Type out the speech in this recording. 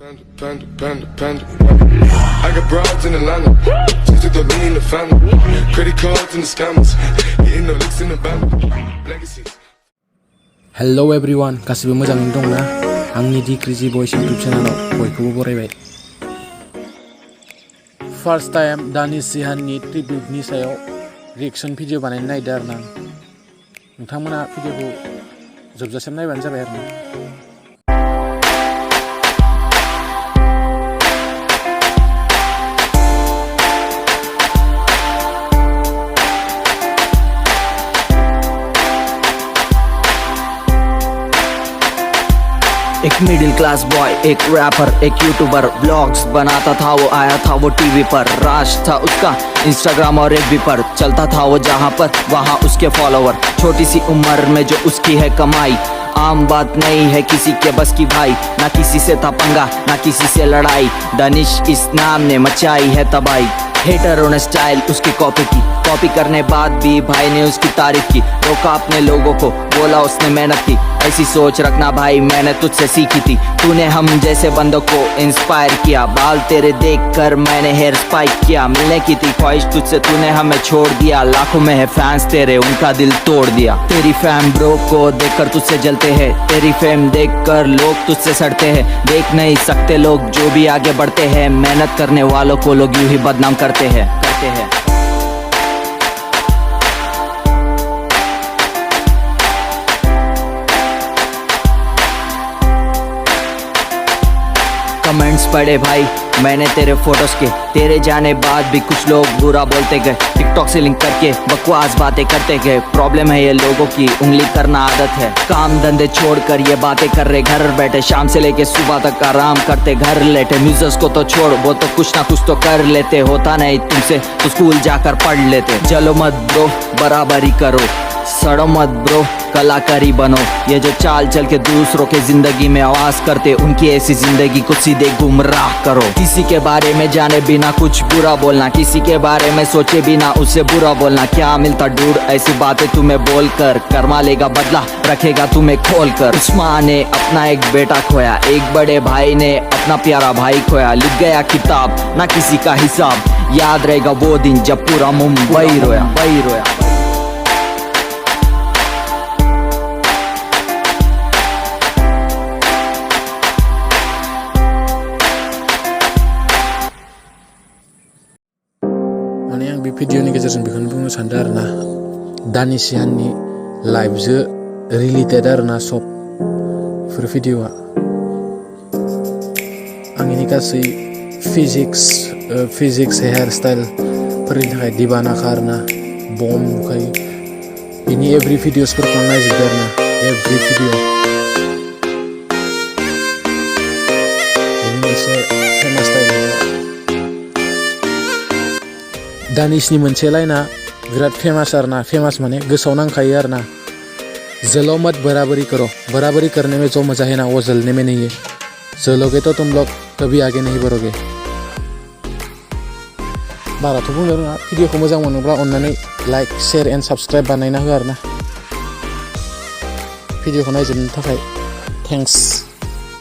I got broads in Atlanta, just to throw me in the family. Credit cards and the scammers, getting no licks in the band. Legacies. Hello everyone, गासिबो मोजाङैनो दंना? आंनि दि crazy boys YouTube चैनलाव बयखौबो बरायबाय। First time Danish सिहाननि ट्रिब्यूटनि सायाव reaction video बानायनो नागिरदों आरोना। नोंथांमोना भिडिअखौ जोबजासिम नायबानो जाबाय आरोना। एक मिडिल क्लास बॉय, एक रैपर, एक यूट्यूबर, व्लॉग्स बनाता था वो, आया था वो टीवी पर। राज था उसका इंस्टाग्राम और एफबी पर, चलता था वो जहाँ पर वहाँ उसके फॉलोवर। छोटी सी उम्र में जो उसकी है कमाई, आम बात नहीं है किसी के बस की भाई। ना किसी से था पंगा, ना किसी से लड़ाई, दानिश इस नाम ने मचाई है तबाही। हेटरों ने स्टाइल उसकी कॉपी की, कॉपी करने बाद भी भाई ने उसकी तारीफ की। रोका अपने लोगों को, बोला उसने मेहनत की। ऐसी सोच रखना भाई, मैंने तुझसे सीखी थी। तूने हम जैसे बंदों को इंस्पायर किया, बाल तेरे देखकर मैंने हेयर स्पाइक किया। मिलने की थी ख्वाहिश तुझसे, तूने हमें छोड़ दिया। लाखों में है फैंस तेरे, उनका दिल तोड़ दिया। तेरी फैम ब्रो को देखकर तुझसे जलते हैं, तेरी फेम देखकर लोग तुझसे सड़ते हैं। देख नहीं सकते लोग जो भी आगे बढ़ते हैं, मेहनत करने वालों को लोग यूं ही बदनाम करते हैं। कमेंट्स पढ़े भाई मैंने तेरे फोटोज के, तेरे जाने बाद भी कुछ लोग बुरा बोलते गए। टिकटॉक से लिंक करके बकवास बातें करते गए। प्रॉब्लम है ये लोगों की, उंगली करना आदत है। काम धंधे छोड़कर ये बातें कर रहे, घर बैठे शाम से लेके सुबह तक आराम करते, घर लेटे। म्यूजिक को तो छोड़, वो तो कुछ ना कुछ तो कर लेते। होता नहीं तुमसे तो स्कूल जाकर पढ़ लेते। जलो मत ब्रो, बराबरी करो, सड़ो मत ब्रो, कलाकारी बनो। ये जो चाल चल के दूसरों के जिंदगी में आवाज करते, उनकी ऐसी जिंदगी को सीधे गुमराह करो। किसी के बारे में जाने बिना कुछ बुरा बोलना, किसी के बारे में सोचे बिना उससे बुरा बोलना। क्या मिलता डूड ऐसी बातें तुम्हें बोलकर, कर्मा लेगा बदला रखेगा तुम्हें खोल कर। उस माँ ने अपना एक बेटा खोया, एक बड़े भाई ने अपना प्यारा भाई खोया। लिख गया किताब ना किसी का हिसाब, याद रहेगा वो दिन जब पूरा मुंबई रोया। माने आं बे भिडिअनि गेजेरजों बेखौनो बुंनो सानदों आरोना, दानिश सिहाननि लाइफजों रिलेटेड आरोना सब बेफोर भिडिअआ। आंनि गासै फिजिक्स हेयार स्टाइलफोरनि थाखाय दिबानाखा आरोना, बम नुखायो। बिनि एभ्रि भिडिअसफोरखौ आं नायजोबदों आरोना, एभ्रि भिडिअ। बिनि मोनसे फेमास स्टाइल दानिशनि मोनसे लाइना बिराद फेमास आरोना, फेमास माने गोसोआव नांखायो आरोना। जलो मत बराबरी करो, बराबरी करने में जो मजा है ना वो जलने में नहीं है। जलोगे तो तुम लोग कभी आगे नहीं बढ़ोगे। बाराथ' बुंनो रोङा। भिडिअखौ मोजां मोनोब्ला अननानै लाइक शेयार एन्ड साबस्क्राइब बानायना हो आरोना। भिडिअखौ नायजोबनो थाखाय थेंक्स।